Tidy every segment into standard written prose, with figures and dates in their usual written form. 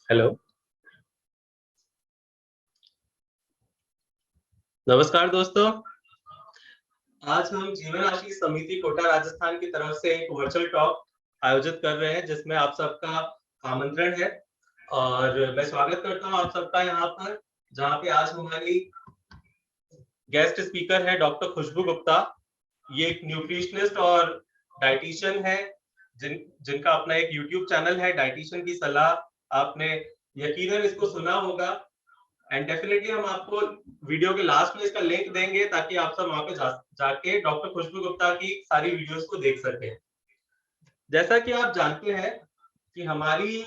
Hello, नमस्कार दोस्तों। आज हम जीवन आशीष समिति कोटा राजस्थान की तरफ से एक वर्चुअल टॉक आयोजित कर रहे हैं जिसमें आप सबका आमंत्रण है और मैं स्वागत करता हूं आप सबका यहाँ पर, जहाँ पे आज हमारी गेस्ट स्पीकर है डॉक्टर खुशबू गुप्ता। ये एक न्यूट्रिशनिस्ट और डाइटिशियन है जिनका अपना एक यूट्यूब चैनल है डाइटिशियन की सलाह। आपने यकीनन इसको सुना होगा एंड डेफिनेटली हम आपको वीडियो के लास्ट में इसका लिंक देंगे ताकि आप सब वहां पे जाके डॉक्टर खुशबू गुप्ता की सारी वीडियोस को देख सकें। जैसा कि आप जानते हैं कि हमारी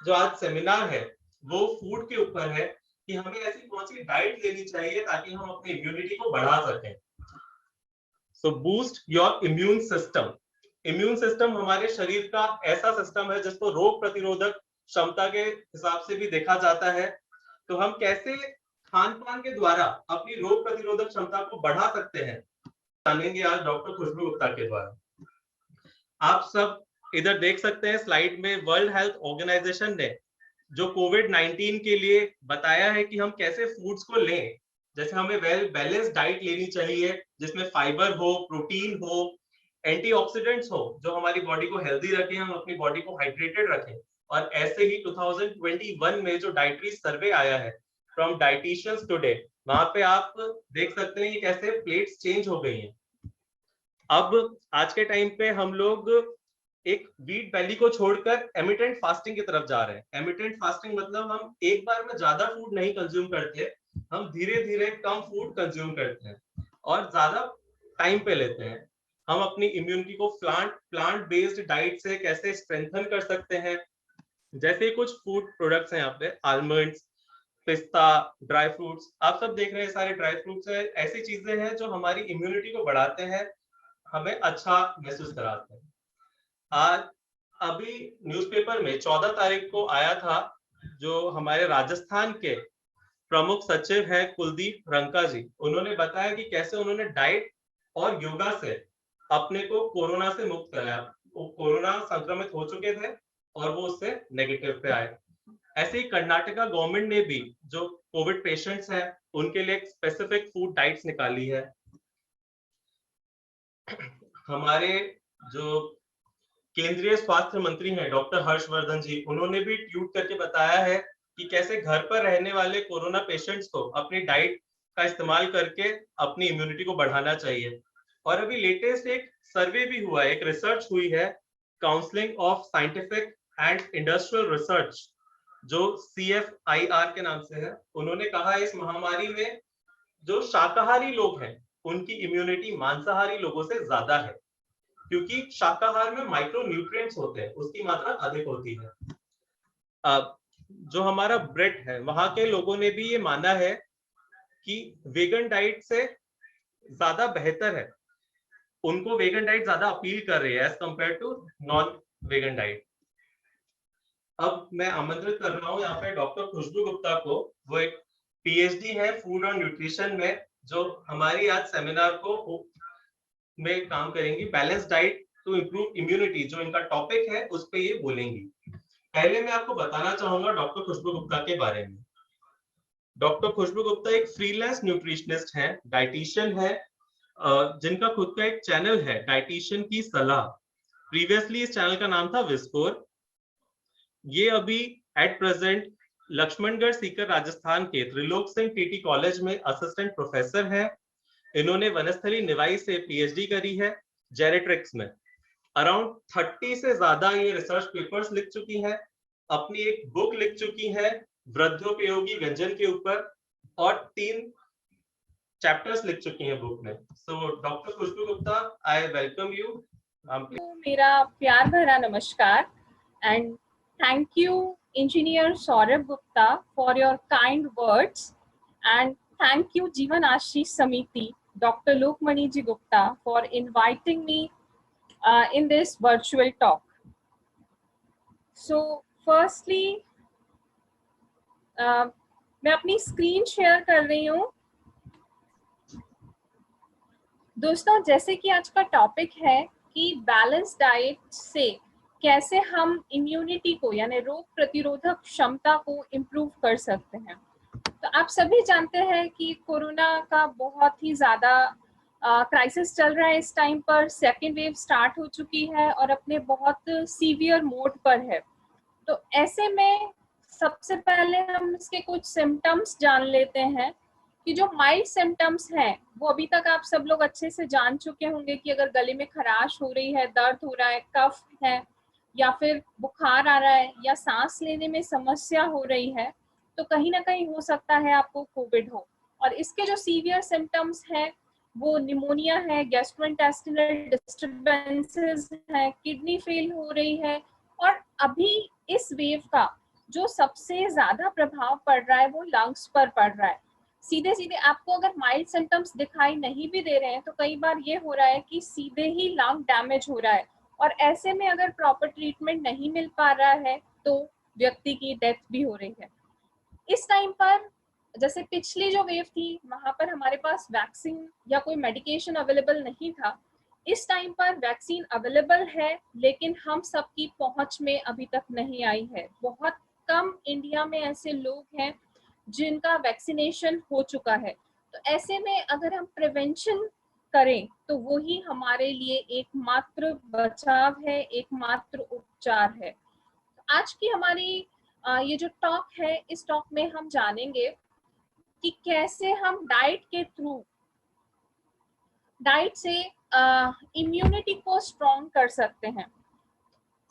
जो आज सेमिनार है वो फूड के ऊपर है कि हमें ऐसी कौन सी डाइट लेनी चाहिए ताकि हम अपनी इम्यूनिटी को बढ़ा सकें। So boost your immune system. Immune system हमारे शरीर का ऐसा सिस्टम है जिसको रोग प्रतिरोधक क्षमता के हिसाब से भी देखा जाता है। तो हम कैसे खान पान के द्वारा अपनी रोग प्रतिरोधक क्षमता को बढ़ा सकते हैं, जानेंगे आज डॉक्टर खुशबू गुप्ता के द्वारा। आप सब इधर देख सकते हैं स्लाइड में, वर्ल्ड हेल्थ ऑर्गेनाइजेशन ने जो कोविड-19 के लिए बताया है कि हम कैसे फूड्स को लें। जैसे हमें वेल बैलेंस डाइट लेनी चाहिए जिसमें फाइबर हो, प्रोटीन हो, एंटीऑक्सीडेंट्स हो जो हमारी बॉडी को हेल्दी रखें, हम अपनी बॉडी को हाइड्रेटेड रखें। और ऐसे ही 2021 में जो डाइटरी सर्वे आया है फ्रॉम डाइटिशियंस टुडे, वहां पे आप देख सकते हैं कि कैसे प्लेट्स चेंज हो गई हैं। अब आज के टाइम पे हम लोग एक वीट बैली को छोड़कर एमिटेंट फास्टिंग की तरफ जा रहे हैं। एमिटेंट फास्टिंग मतलब हम एक बार में ज्यादा फूड नहीं कंज्यूम करते, हम धीरे धीरे कम फूड कंज्यूम करते हैं और ज्यादा टाइम पे लेते हैं। हम अपनी इम्यूनिटी को प्लांट बेस्ड डाइट से कैसे स्ट्रेंथन कर सकते हैं। जैसे कुछ फूड प्रोडक्ट्स हैं यहाँ पे, आलमंड्स, पिस्ता, ड्राई फ्रूट्स, आप सब देख रहे हैं सारे ड्राई फ्रूट्स है, ऐसी चीजें हैं जो हमारी इम्यूनिटी को बढ़ाते हैं, हमें अच्छा महसूस कराते हैं। आज अभी न्यूज़पेपर में 14 तारीख को आया था, जो हमारे राजस्थान के प्रमुख सचिव है कुलदीप रंका जी, उन्होंने बताया कि कैसे उन्होंने डाइट और योगा से अपने को कोरोना से मुक्त कराया। वो कोरोना संक्रमित हो चुके थे और वो उससे नेगेटिव पे आए। ऐसे ही कर्नाटका गवर्नमेंट ने भी जो कोविड पेशेंट्स हैं उनके लिए एक स्पेसिफिक फूड डाइट्स निकाली है। हमारे जो केंद्रीय स्वास्थ्य मंत्री हैं डॉक्टर हर्षवर्धन जी, उन्होंने भी ट्वीट करके बताया है कि कैसे घर पर रहने वाले कोरोना पेशेंट्स को अपनी डाइट का इस्तेमाल करके अपनी इम्यूनिटी को बढ़ाना चाहिए। और अभी लेटेस्ट एक सर्वे भी हुआ है, एक रिसर्च हुई है, counselling of scientific and industrial research जो CFIR के नाम से है। उन्होंने कहा है इस महामारी में जो शाकाहारी लोग हैं उनकी इम्यूनिटी मांसाहारी लोगों से ज्यादा है, क्योंकि शाकाहार में माइक्रो न्यूट्रिएंट्स होते हैं, उसकी मात्रा अधिक होती है। अब जो हमारा ब्रेड है, वहां के लोगों ने भी ये माना है कि वेगन डाइट से ज्यादा बेहतर है, उनको वेगन डाइट ज्यादा अपील कर रही है as compared to non vegan diet. अब मैं आमंत्रित कर रहा हूँ यहाँ पे डॉक्टर खुशबू गुप्ता को। वो एक PhD है फूड और न्यूट्रिशन में, जो हमारी आज सेमिनार को में काम करेंगी। Balance diet to improve immunity जो इनका टॉपिक है उस पे ये बोलेंगी। पहले मैं आपको बताना चाहूंगा डॉक्टर खुशबू गुप्ता के बारे में। डॉक्टर खुशबू गुप्ता एक फ्रीलांस न्यूट्रिशनिस्ट है, डाइटिशियन है, जिनका खुद का एक चैनल है डाइटिशियन की सलाह। प्रीवियसली इस चैनल का नाम था विस्कोर। ये अभी एट प्रेजेंट लक्ष्मणगढ़ सीकर राजस्थान के त्रिलोक सिंह टीटी कॉलेज में असिस्टेंट प्रोफेसर है। इन्होंने वनस्थली निवाई से PhD करी है जेनेट्रिक्स में। अराउंड 30 से ज्यादा ये रिसर्च पेपर्स लिख चुकी हैं, अपनी एक बुक लिख चुकी हैं वृद्धोपयोगी व्यंजन के ऊपर, और 3 चैप्टर्स लिख चुकी हैं बुक में। So doctor Khushboo Gupta, I welcome you. मेरा प्यार भरा नमस्कार and thank you engineer Saurabh Gupta for your kind words and thank you Jeevan Ashish Samiti, Dr. Lokmani Ji Gupta for inviting me in this virtual talk. So firstly, मैं अपनी screen share कर रही हूँ। दोस्तों, जैसे कि आज का टॉपिक है कि बैलेंस डाइट से कैसे हम इम्यूनिटी को यानी रोग प्रतिरोधक क्षमता को इम्प्रूव कर सकते हैं। तो आप सभी जानते हैं कि कोरोना का बहुत ही ज़्यादा क्राइसिस चल रहा है इस टाइम पर। सेकेंड वेव स्टार्ट हो चुकी है और अपने बहुत सीवियर मोड पर है। तो ऐसे में सबसे पहले हम इसके कुछ सिम्टम्स जान लेते हैं कि जो माइल्ड सिम्टम्स हैं वो अभी तक आप सब लोग अच्छे से जान चुके होंगे कि अगर गले में खराश हो रही है, दर्द हो रहा है, कफ है या फिर बुखार आ रहा है या सांस लेने में समस्या हो रही है, तो कहीं ना कहीं हो सकता है आपको कोविड हो। और इसके जो सीवियर सिम्टम्स हैं वो निमोनिया है, गैस्ट्रोइंटेस्टिनल डिस्टर्बेंसेस है, किडनी फेल हो रही है। और अभी इस वेव का जो सबसे ज्यादा प्रभाव पड़ रहा है वो लंग्स पर पड़ रहा है। सीधे सीधे आपको अगर माइल्ड सिम्टम्स दिखाई नहीं भी दे रहे हैं तो कई बार ये हो रहा है कि सीधे ही लंग डैमेज हो रहा है, और ऐसे में अगर प्रॉपर ट्रीटमेंट नहीं मिल पा रहा है तो व्यक्ति की डेथ भी हो रही है। इस टाइम पर जैसे पिछली जो वेव थी वहां पर हमारे पास वैक्सीन या कोई मेडिकेशन अवेलेबल नहीं था। इस टाइम पर वैक्सीन अवेलेबल है लेकिन हम सबकी पहुंच में अभी तक नहीं आई है। बहुत कम इंडिया में ऐसे लोग हैं जिनका वैक्सीनेशन हो चुका है। तो ऐसे में अगर हम प्रिवेंशन करें तो वो ही हमारे लिए एकमात्र बचाव है, एकमात्र उपचार है। आज की हमारी ये जो टॉक है, इस टॉक में हम जानेंगे कि कैसे हम डाइट से इम्यूनिटी को स्ट्रॉन्ग कर सकते हैं।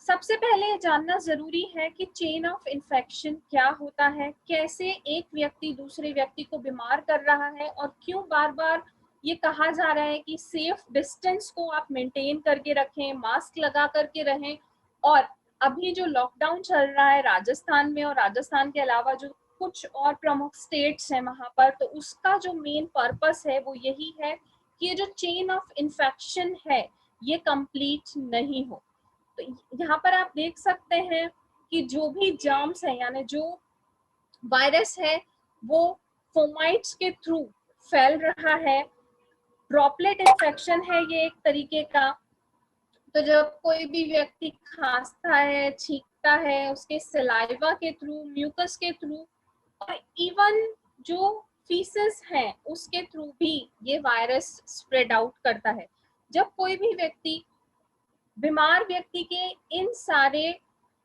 सबसे पहले जानना जरूरी है कि चेन ऑफ इन्फेक्शन क्या होता है, कैसे एक व्यक्ति दूसरे व्यक्ति को बीमार कर रहा है, और क्यों बार बार ये कहा जा रहा है कि सेफ डिस्टेंस को आप मेंटेन करके रखें, मास्क लगा करके रहें। और अभी जो लॉकडाउन चल रहा है राजस्थान में और राजस्थान के अलावा जो कुछ और प्रमुख स्टेट्स हैं वहां पर, तो उसका जो मेन पर्पस है वो यही है कि ये जो चेन ऑफ इन्फेक्शन है ये कंप्लीट नहीं हो। तो यहाँ पर आप देख सकते हैं कि जो भी जर्म्स है यानी जो वायरस है वो फोमाइट्स के थ्रू फैल रहा है। ड्रॉपलेट इन्फेक्शन है ये एक तरीके का। तो जब कोई भी व्यक्ति खांसता है, छींकता है, उसके सलाइवा के थ्रू, म्यूकस के थ्रू और इवन जो फीसेस है उसके थ्रू भी ये वायरस स्प्रेड आउट करता है। जब कोई भी व्यक्ति बीमार व्यक्ति के इन सारे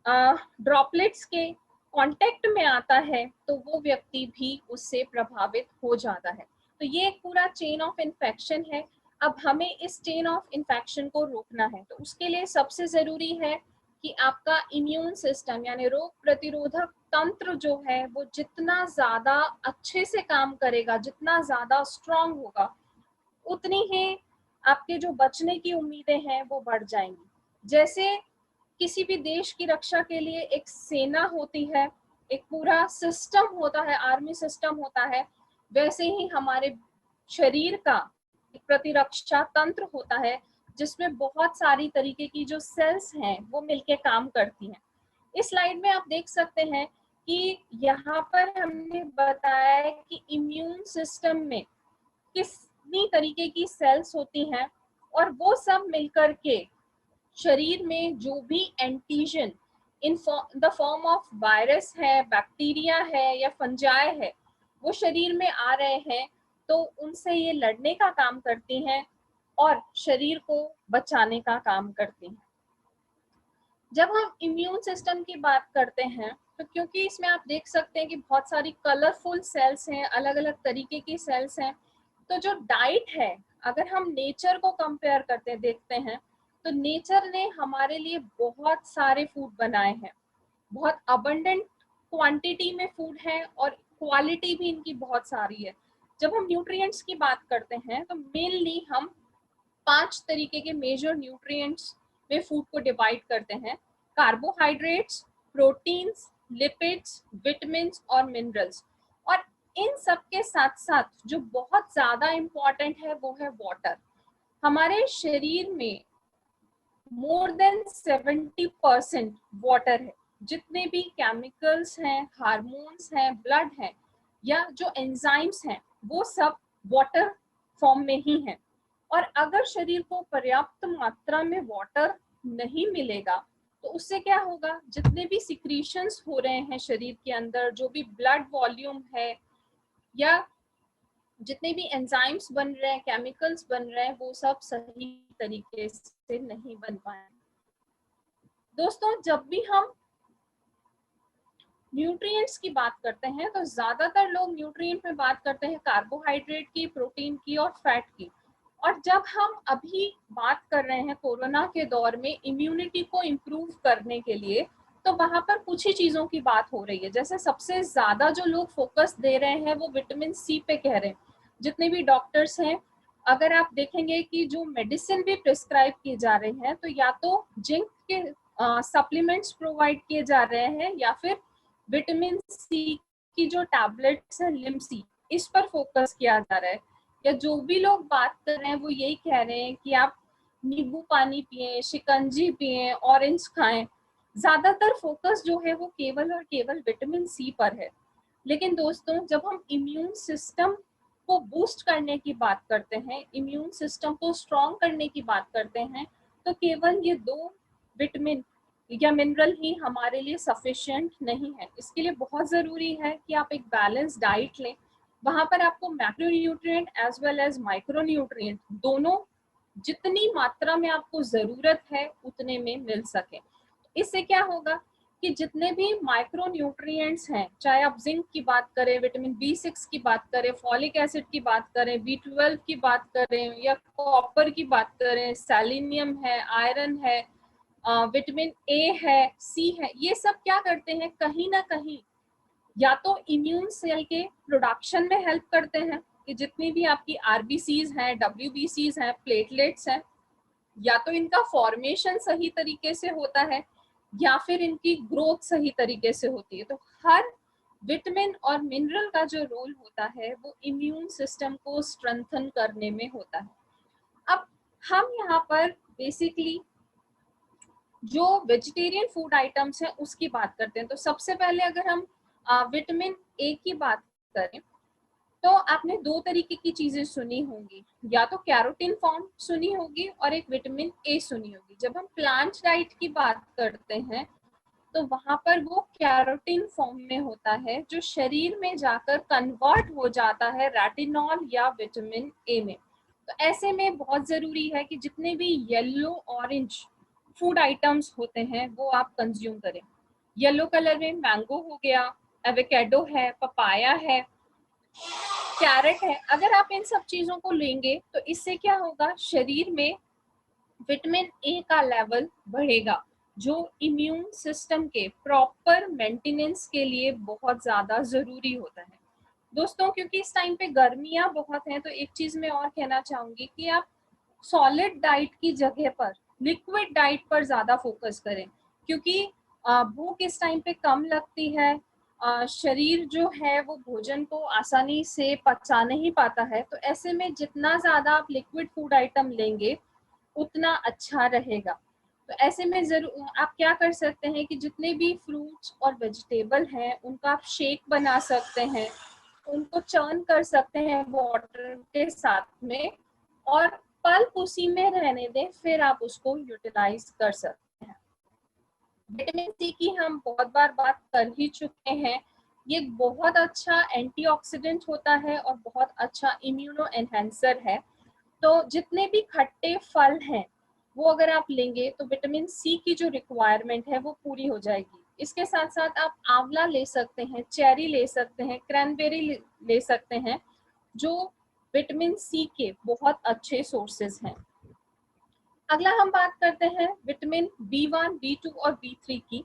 ड्रॉपलेट्स के कांटेक्ट में आता है तो वो व्यक्ति भी उससे प्रभावित हो जाता है। तो ये एक पूरा चेन ऑफ इन्फेक्शन है। अब हमें इस चेन ऑफ इन्फेक्शन को रोकना है तो उसके लिए सबसे जरूरी है कि आपका इम्यून सिस्टम यानी रोग प्रतिरोधक तंत्र जो है वो जितना ज्यादा अच्छे से काम करेगा, जितना ज्यादा स्ट्रांग होगा, उतनी ही आपके जो बचने की उम्मीदें हैं वो बढ़ जाएंगी। जैसे किसी भी देश की रक्षा के लिए एक सेना होती है, एक पूरा सिस्टम होता है, आर्मी सिस्टम होता है, वैसे ही हमारे शरीर का एक प्रतिरक्षा तंत्र होता है जिसमें बहुत सारी तरीके की जो सेल्स हैं वो मिलके काम करती हैं। इस स्लाइड में आप देख सकते हैं कि यहाँ पर हमने बताया है कि इम्यून सिस्टम में कितनी तरीके की सेल्स होती हैं और वो सब मिलकर के शरीर में जो भी antigen in the form of virus है, बैक्टीरिया है या फंजाई है, वो शरीर में आ रहे हैं तो उनसे ये लड़ने का काम करती हैं और शरीर को बचाने का काम करती हैं। जब हम इम्यून सिस्टम की बात करते हैं तो क्योंकि इसमें आप देख सकते हैं कि बहुत सारी कलरफुल सेल्स हैं, अलग अलग तरीके की सेल्स हैं, तो जो डाइट है अगर हम नेचर को कंपेयर करते देखते हैं तो नेचर ने हमारे लिए बहुत सारे फूड बनाए हैं। बहुत अबंडेंट क्वांटिटी में फूड है और क्वालिटी भी इनकी बहुत सारी है। जब हम न्यूट्रिएंट्स की बात करते हैं तो मेनली हम 5 तरीके के मेजर न्यूट्रिएंट्स में फूड को डिवाइड करते हैं: कार्बोहाइड्रेट्स, प्रोटीन्स, लिपिड्स, विटामिन्स और मिनरल्स। और इन सब के साथ साथ जो बहुत ज्यादा इम्पोर्टेंट है वो है वाटर। हमारे शरीर में मोर देन 70% वाटर है। जितने भी केमिकल्स हैं, हार्मोन्स हैं, ब्लड है या जो एंजाइम्स हैं वो सब वाटर फॉर्म में ही हैं। और अगर शरीर को पर्याप्त मात्रा में वाटर नहीं मिलेगा तो उससे क्या होगा, जितने भी सिक्रीशंस हो रहे हैं शरीर के अंदर, जो भी ब्लड वॉल्यूम है या जितने भी एंजाइम्स बन रहे हैं, केमिकल्स बन रहे हैं, वो सब सही तरीके से नहीं बन पाए। दोस्तों, जब भी हम न्यूट्रिएंट्स की बात करते हैं तो ज्यादातर लोग न्यूट्रिएंट में बात करते हैं कार्बोहाइड्रेट की, प्रोटीन की और फैट की। और जब हम अभी बात कर रहे हैं कोरोना के दौर में इम्यूनिटी को इम्प्रूव करने के लिए, तो वहां पर कुछ ही चीजों की बात हो रही है। जैसे सबसे ज्यादा जो लोग फोकस दे रहे हैं वो विटामिन सी पे कह रहे हैं। जितने भी डॉक्टर्स हैं, अगर आप देखेंगे कि जो मेडिसिन भी प्रिस्क्राइब की जा रही है, तो या तो जिंक के सप्लीमेंट्स प्रोवाइड किए जा रहे हैं या फिर विटामिन सी की जो टैबलेट्स है लिम्सी, इस पर फोकस किया जा रहा है। या जो भी लोग बात कर रहे हैं वो यही कह रहे हैं कि आप नींबू पानी पिए, शिकंजी पिए, ऑरेंज खाएं। ज्यादातर फोकस जो है वो केवल और केवल विटामिन सी पर है। लेकिन दोस्तों, जब हम इम्यून सिस्टम को बूस्ट करने की बात करते हैं, इम्यून सिस्टम को स्ट्रॉन्ग करने की बात करते हैं, तो केवल ये 2 विटामिन या मिनरल ही हमारे लिए सफिशिएंट नहीं है। इसके लिए बहुत ज़रूरी है कि आप एक बैलेंस डाइट लें। वहाँ पर आपको macronutrient as well as micronutrient दोनों जितनी मात्रा में आपको ज़रूरत है उतने में मिल सके। इससे क्या होगा कि जितने भी माइक्रो न्यूट्रिएंट्स हैं, चाहे आप जिंक की बात करें, विटामिन B6 की बात करें, फॉलिक एसिड की बात करें, B12 की बात करें या कॉपर की बात करें, सेलेनियम है, आयरन है, विटामिन ए है, सी है, ये सब क्या करते हैं, कहीं ना कहीं या तो इम्यून सेल के प्रोडक्शन में हेल्प करते हैं कि जितनी भी आपकी आरबीसीज हैं, WBCs हैं, प्लेटलेट्स हैं, या तो इनका फॉर्मेशन सही तरीके से होता है या फिर इनकी ग्रोथ सही तरीके से होती है। तो हर विटामिन और मिनरल का जो रोल होता है वो इम्यून सिस्टम को स्ट्रेंथन करने में होता है। अब हम यहाँ पर बेसिकली जो वेजिटेरियन फूड आइटम्स हैं उसकी बात करते हैं। तो सबसे पहले अगर हम विटामिन ए की बात करें, तो आपने 2 तरीके की चीजें सुनी होंगी, या तो कैरोटीन फॉर्म सुनी होगी और एक विटामिन ए सुनी होगी। जब हम प्लांट डाइट की बात करते हैं तो वहां पर वो कैरोटीन फॉर्म में होता है जो शरीर में जाकर कन्वर्ट हो जाता है रेटिनॉल या विटामिन ए में। तो ऐसे में बहुत जरूरी है कि जितने भी येलो ऑरेंज फूड आइटम्स होते हैं वो आप कंज्यूम करें। येलो कलर में मैंगो हो गया, एवोकेडो है, पपाया है, कैरेट है। अगर आप इन सब चीजों को लेंगे तो इससे क्या होगा, शरीर में विटामिन ए का लेवल बढ़ेगा जो इम्यून सिस्टम के प्रॉपर मेंटेनेंस के लिए बहुत ज्यादा जरूरी होता है। दोस्तों, क्योंकि इस टाइम पे गर्मियां बहुत हैं, तो एक चीज मैं और कहना चाहूंगी कि आप सॉलिड डाइट की जगह पर लिक्विड डाइट पर ज्यादा फोकस करें, क्योंकि भूख इस टाइम पे कम लगती है। शरीर जो है वो भोजन को आसानी से पचा नहीं पाता है। तो ऐसे में जितना ज्यादा आप लिक्विड फूड आइटम लेंगे उतना अच्छा रहेगा। तो ऐसे में जरूर आप क्या कर सकते हैं कि जितने भी फ्रूट्स और वेजिटेबल हैं उनका आप शेक बना सकते हैं, उनको चर्न कर सकते हैं वाटर के साथ में, और पल्प उसी में रहने दें, फिर आप उसको यूटिलाइज कर सकते हैं। विटामिन सी की हम बहुत बार बात कर ही चुके हैं। ये बहुत अच्छा एंटीऑक्सीडेंट होता है और बहुत अच्छा इम्यूनो एनहेंसर है। तो जितने भी खट्टे फल हैं वो अगर आप लेंगे तो विटामिन सी की जो रिक्वायरमेंट है वो पूरी हो जाएगी। इसके साथ साथ आप आंवला ले सकते हैं, चेरी ले सकते हैं, क्रैनबेरी ले सकते हैं, जो विटामिन सी के बहुत अच्छे सोर्सेज हैं। अगला हम बात करते हैं विटामिन B1, B2 और B3 की।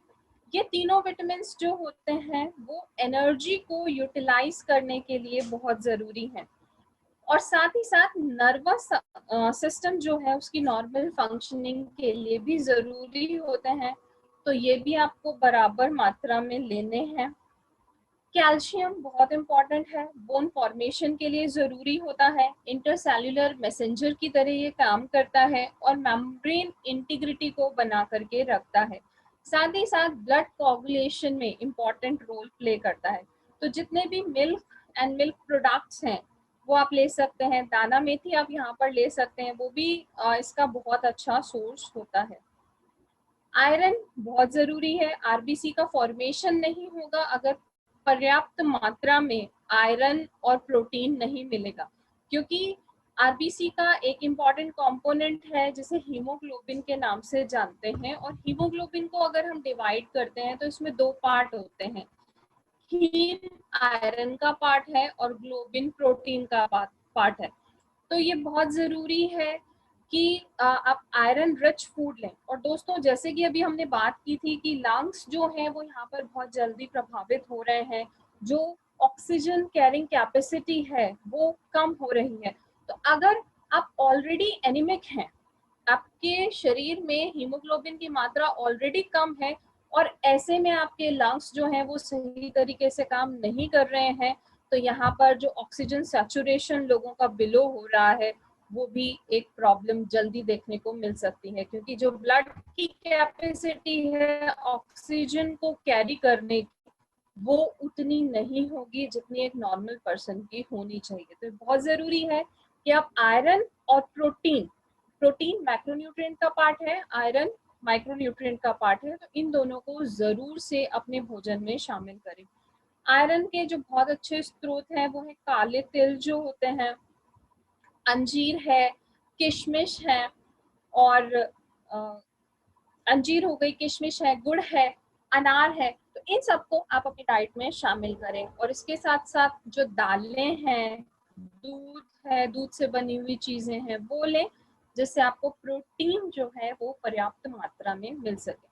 ये तीनों विटामिन जो होते हैं वो एनर्जी को यूटिलाइज करने के लिए बहुत जरूरी हैं, और साथ ही साथ नर्वस सिस्टम जो है उसकी नॉर्मल फंक्शनिंग के लिए भी जरूरी होते हैं। तो ये भी आपको बराबर मात्रा में लेने हैं। कैल्शियम बहुत इंपॉर्टेंट है, बोन फॉर्मेशन के लिए जरूरी होता है, इंटरसेल्युलर मैसेंजर की तरह ये काम करता है और मेम्ब्रेन इंटीग्रिटी को बना करके रखता है। साथ ही साथ ब्लड कोगुलेशन में इंपॉर्टेंट रोल प्ले करता है। तो जितने भी मिल्क एंड मिल्क प्रोडक्ट्स हैं वो आप ले सकते हैं। दाना मेथी आप यहाँ पर ले सकते हैं, वो भी इसका बहुत अच्छा सोर्स होता है। आयरन बहुत जरूरी है। आरबीसी का फॉर्मेशन नहीं होगा अगर पर्याप्त मात्रा में आयरन और प्रोटीन नहीं मिलेगा, क्योंकि आरबीसी का एक इम्पॉर्टेंट कंपोनेंट है जिसे हीमोग्लोबिन के नाम से जानते हैं। और हीमोग्लोबिन को अगर हम डिवाइड करते हैं तो इसमें दो पार्ट होते हैं, हीम आयरन का पार्ट है और ग्लोबिन प्रोटीन का पार्ट है। तो ये बहुत जरूरी है कि आप आयरन रिच फूड लें। और दोस्तों, जैसे कि अभी हमने बात की थी कि लंग्स जो हैं वो यहाँ पर बहुत जल्दी प्रभावित हो रहे हैं, जो ऑक्सीजन कैरिंग कैपेसिटी है वो कम हो रही है। तो अगर आप ऑलरेडी एनीमिक हैं, आपके शरीर में हीमोग्लोबिन की मात्रा ऑलरेडी कम है और ऐसे में आपके लंग्स जो हैं वो सही तरीके से काम नहीं कर रहे हैं, तो यहाँ पर जो ऑक्सीजन सैचुरेशन लोगों का बिलो हो रहा है वो भी एक प्रॉब्लम जल्दी देखने को मिल सकती है, क्योंकि जो ब्लड की कैपेसिटी है ऑक्सीजन को कैरी करने की वो उतनी नहीं होगी जितनी एक नॉर्मल पर्सन की होनी चाहिए। तो बहुत जरूरी है कि आप आयरन और प्रोटीन मैक्रोन्यूट्रिएंट का पार्ट है, आयरन माइक्रोन्यूट्रिएंट का पार्ट है, तो इन दोनों को जरूर से अपने भोजन में शामिल करें। आयरन के जो बहुत अच्छे स्रोत हैं वो है काले तिल जो होते हैं, अंजीर है, किशमिश है, और अंजीर हो गई, किशमिश है, गुड़ है, अनार है। तो इन सबको आप अपनी डाइट में शामिल करें। और इसके साथ साथ जो दालें हैं, दूध है, दूध से बनी हुई चीजें हैं वो लें, जिससे आपको प्रोटीन जो है वो पर्याप्त मात्रा में मिल सके।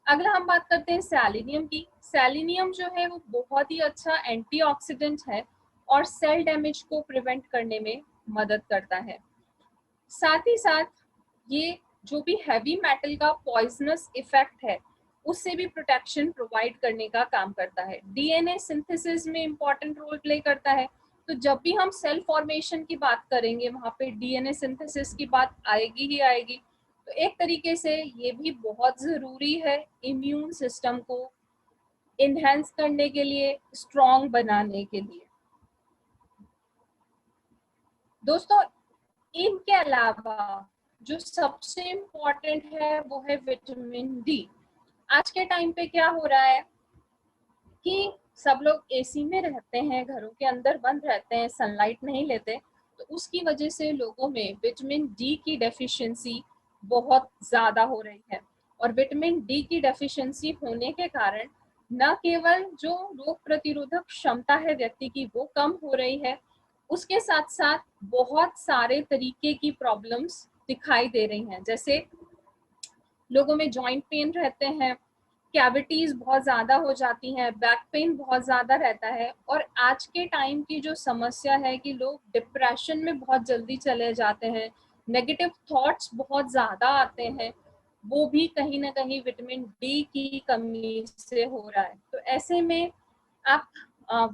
अगला हम बात करते हैं सेलेनियम की। सेलेनियम जो है वो बहुत ही अच्छा एंटीऑक्सीडेंट है और सेल डैमेज को प्रिवेंट करने में मदद करता है। साथ ही साथ ये जो भी हैवी मेटल का पॉइजनस इफेक्ट है उससे भी प्रोटेक्शन प्रोवाइड करने का काम करता है। डीएनए सिंथेसिस में इंपॉर्टेंट रोल प्ले करता है। तो जब भी हम सेल फॉर्मेशन की बात करेंगे वहां पे डीएनए सिंथेसिस की बात आएगी ही आएगी। तो एक तरीके से ये भी बहुत जरूरी है इम्यून सिस्टम को इनहेंस करने के लिए, स्ट्रॉन्ग बनाने के लिए। दोस्तों, इनके अलावा जो सबसे इम्पोर्टेंट है वो है विटामिन डी। आज के टाइम पे क्या हो रहा है कि सब लोग एसी में रहते हैं, घरों के अंदर बंद रहते हैं, सनलाइट नहीं लेते, तो उसकी वजह से लोगों में विटामिन डी की डेफिशिएंसी बहुत ज़्यादा हो रही है। और विटामिन डी की डेफिशिएंसी होने के कारण न केवल जो रोग प्रतिरोधक क्षमता है व्यक्ति की वो कम हो रही है, उसके साथ साथ बहुत सारे तरीके की प्रॉब्लम्स दिखाई दे रही हैं। जैसे लोगों में जॉइंट पेन रहते हैं, कैविटीज बहुत ज़्यादा हो जाती हैं, बैक पेन बहुत ज़्यादा रहता है। और आज के टाइम की जो समस्या है कि लोग डिप्रेशन में बहुत जल्दी चले जाते हैं, नेगेटिव थॉट्स बहुत ज़्यादा आते हैं, वो भी कहीं ना कहीं विटामिन डी की कमी से हो रहा है। तो ऐसे में आप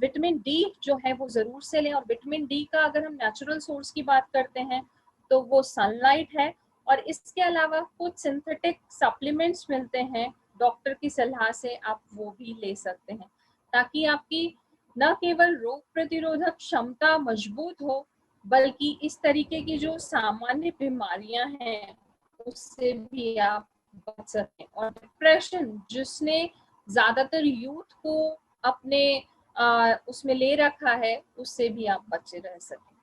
विटामिन डी जो है वो ज़रूर से लें। और विटामिन डी का अगर हम नेचुरल सोर्स की बात करते हैं तो वो सनलाइट है। और इसके अलावा कुछ सिंथेटिक सप्लीमेंट्स मिलते हैं, डॉक्टर की सलाह से आप वो भी ले सकते हैं, ताकि आपकी न केवल रोग प्रतिरोधक क्षमता मजबूत हो बल्कि इस तरीके की जो सामान्य बीमारियां हैं उससे भी आप बच सकें। और डिप्रेशन जिसने ज्यादातर यूथ को अपने उसमें ले रखा है उससे भी आप बचे रह सकें।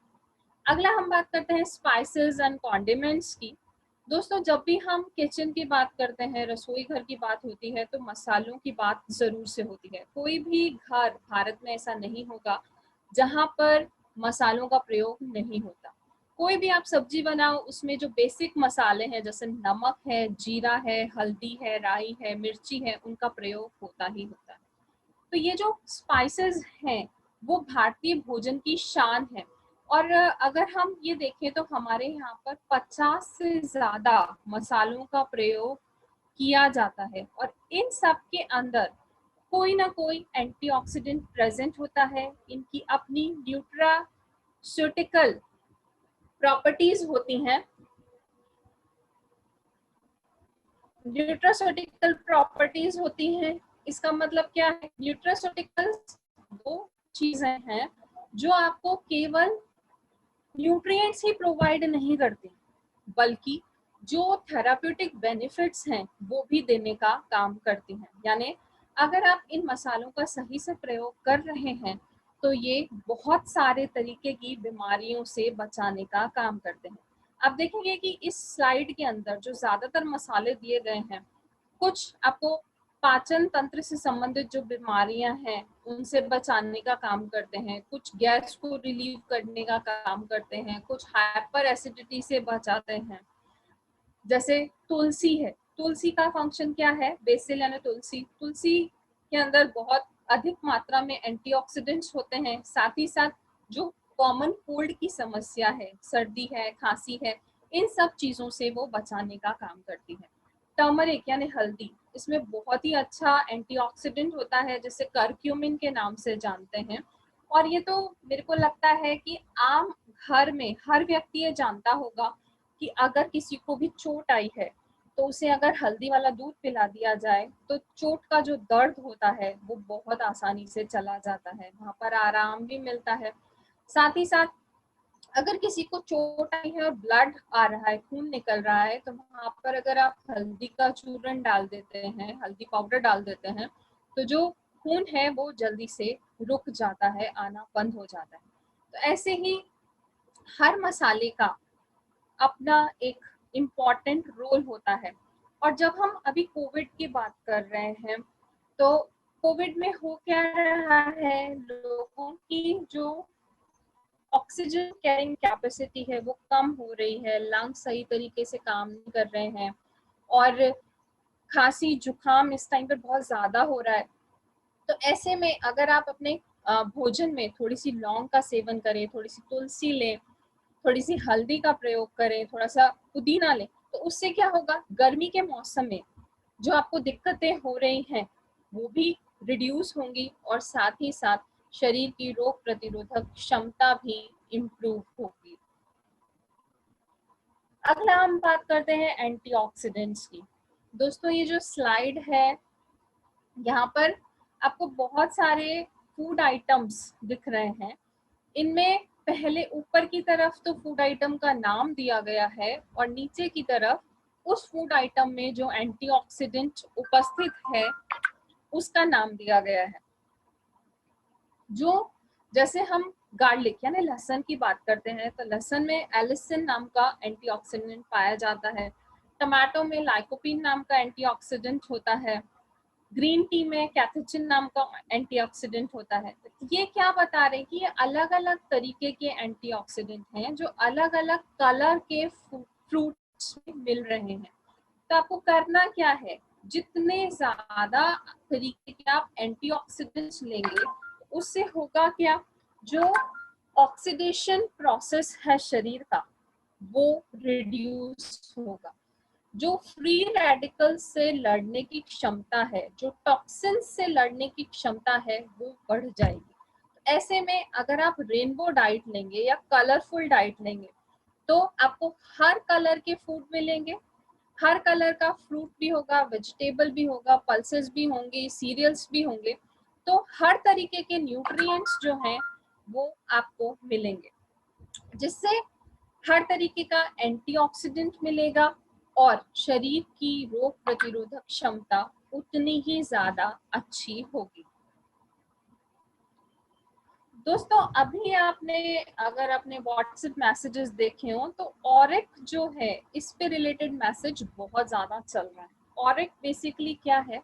अगला हम बात करते हैं स्पाइसेस एंड कॉन्डिमेंट्स की। दोस्तों, जब भी हम किचन की बात करते हैं, रसोई घर की बात होती है, तो मसालों की बात जरूर से होती है। कोई भी घर भारत में ऐसा नहीं होगा जहां पर मसालों का प्रयोग नहीं होता। कोई भी आप सब्जी बनाओ उसमें जो बेसिक मसाले हैं जैसे नमक है, जीरा है, हल्दी है, राई है, मिर्ची है, उनका प्रयोग होता ही होता है। तो ये जो स्पाइसेस हैं वो भारतीय भोजन की शान है। और अगर हम ये देखें तो हमारे यहाँ पर 50 से ज्यादा मसालों का प्रयोग किया जाता है और इन सब के अंदर कोई ना कोई एंटीऑक्सीडेंट प्रेजेंट होता है। इनकी अपनी न्यूट्रास्यूटिकल प्रॉपर्टीज होती हैं। न्यूट्रास्यूटिकल प्रॉपर्टीज होती हैं, इसका मतलब क्या है? न्यूट्रास्यूटिकल्स वो चीजें हैं जो आपको केवल न्यूट्रिएंट्स ही प्रोवाइड नहीं करती, बल्कि जो थेराप्यूटिक बेनिफिट्स हैं वो भी देने का काम करती हैं। यानी अगर आप इन मसालों का सही से प्रयोग कर रहे हैं तो ये बहुत सारे तरीके की बीमारियों से बचाने का काम करते हैं। आप देखेंगे कि इस स्लाइड के अंदर जो ज़्यादातर मसाले दिए गए हैं, कुछ आपको पाचन तंत्र से संबंधित जो बीमारियां हैं उनसे बचाने का काम करते हैं, कुछ गैस को रिलीव करने का काम करते हैं, कुछ हाइपर एसिडिटी से बचाते हैं। जैसे तुलसी है, तुलसी का फंक्शन क्या है? बेसिल यानी तुलसी, तुलसी के अंदर बहुत अधिक मात्रा में एंटीऑक्सीडेंट्स होते हैं। साथ ही साथ जो कॉमन कोल्ड की समस्या है, सर्दी है, खांसी है, इन सब चीजों से वो बचाने का काम करती है। टर्मरिक यानी हल्दी, इसमें बहुत ही अच्छा एंटीऑक्सीडेंट होता है जिसे करक्यूमिन के नाम से जानते हैं। और ये तो मेरे को लगता है कि आम घर में हर व्यक्ति ये जानता होगा कि अगर किसी को भी चोट आई है तो उसे अगर हल्दी वाला दूध पिला दिया जाए तो चोट का जो दर्द होता है वो बहुत आसानी से चला जाता है, वहां पर आराम भी मिलता है। साथ ही साथ अगर किसी को चोट आई है और ब्लड आ रहा है, खून निकल रहा है, तो वहां पर अगर आप हल्दी का चूर्ण डाल देते हैं, हल्दी पाउडर डाल देते हैं, तो जो खून है वो जल्दी से रुक जाता है, आना बंद हो जाता है। तो ऐसे ही हर मसाले का अपना एक इम्पॉर्टेंट रोल होता है। और जब हम अभी कोविड की बात कर रहे हैं तो कोविड में हो क्या रहा है, लोगों की जो ऑक्सीजन कैरिंग कैपेसिटी है वो कम हो रही है, लंग्स सही तरीके से काम नहीं कर रहे हैं और खांसी जुकाम इस टाइम पर बहुत ज्यादा हो रहा है। तो ऐसे में अगर आप अपने भोजन में थोड़ी सी लौंग का सेवन करें, थोड़ी सी तुलसी लें, थोड़ी सी हल्दी का प्रयोग करें, थोड़ा सा पुदीना लें, तो उससे क्या होगा, गर्मी के मौसम में जो आपको दिक्कतें हो रही हैं वो भी रिड्यूस होंगी और साथ ही साथ शरीर की रोग प्रतिरोधक क्षमता भी इम्प्रूव होगी। अगला हम बात करते हैं एंटीऑक्सीडेंट्स की। दोस्तों ये जो स्लाइड है यहाँ पर आपको बहुत सारे फूड आइटम्स दिख रहे हैं। इनमें पहले ऊपर की तरफ तो फूड आइटम का नाम दिया गया है और नीचे की तरफ उस फूड आइटम में जो एंटीऑक्सीडेंट उपस्थित है उसका नाम दिया गया है। जो जैसे हम गार्लिक यानी लहसुन की बात करते हैं तो लहसुन में एलिसिन नाम का एंटीऑक्सीडेंट पाया जाता है। टमाटो में लाइकोपीन नाम का एंटीऑक्सीडेंट होता है। ग्रीन टी में कैथेचिन नाम का एंटीऑक्सीडेंट होता है। ये क्या बता रहे हैं कि ये अलग अलग तरीके के एंटीऑक्सीडेंट हैं जो अलग अलग कलर के फ्रूट्स में मिल रहे हैं। तो आपको करना क्या है, जितने ज्यादा तरीके के आप एंटीऑक्सीडेंट्स लेंगे उससे होगा क्या, जो ऑक्सीडेशन प्रोसेस है शरीर का वो रिड्यूस होगा, जो फ्री रेडिकल से लड़ने की क्षमता है, जो टॉक्सिन से लड़ने की क्षमता है वो बढ़ जाएगी। ऐसे में अगर आप रेनबो डाइट लेंगे या कलरफुल डाइट लेंगे तो आपको हर कलर के फूड मिलेंगे, हर कलर का फ्रूट भी होगा, वेजिटेबल भी होगा, पल्सेस भी होंगे, सीरियल्स भी होंगे। तो हर तरीके के न्यूट्रिएंट्स जो हैं वो आपको मिलेंगे, जिससे हर तरीके का एंटीऑक्सीडेंट मिलेगा और शरीर की रोग प्रतिरोधक क्षमता उतनी ही ज्यादा अच्छी होगी। दोस्तों अभी आपने अगर अपने व्हाट्सएप मैसेजेस देखे हो तो ऑरिक जो है इस पे रिलेटेड मैसेज बहुत ज्यादा चल रहा है। ऑरिक बेसिकली क्या है,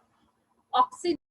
ऑक्सीजन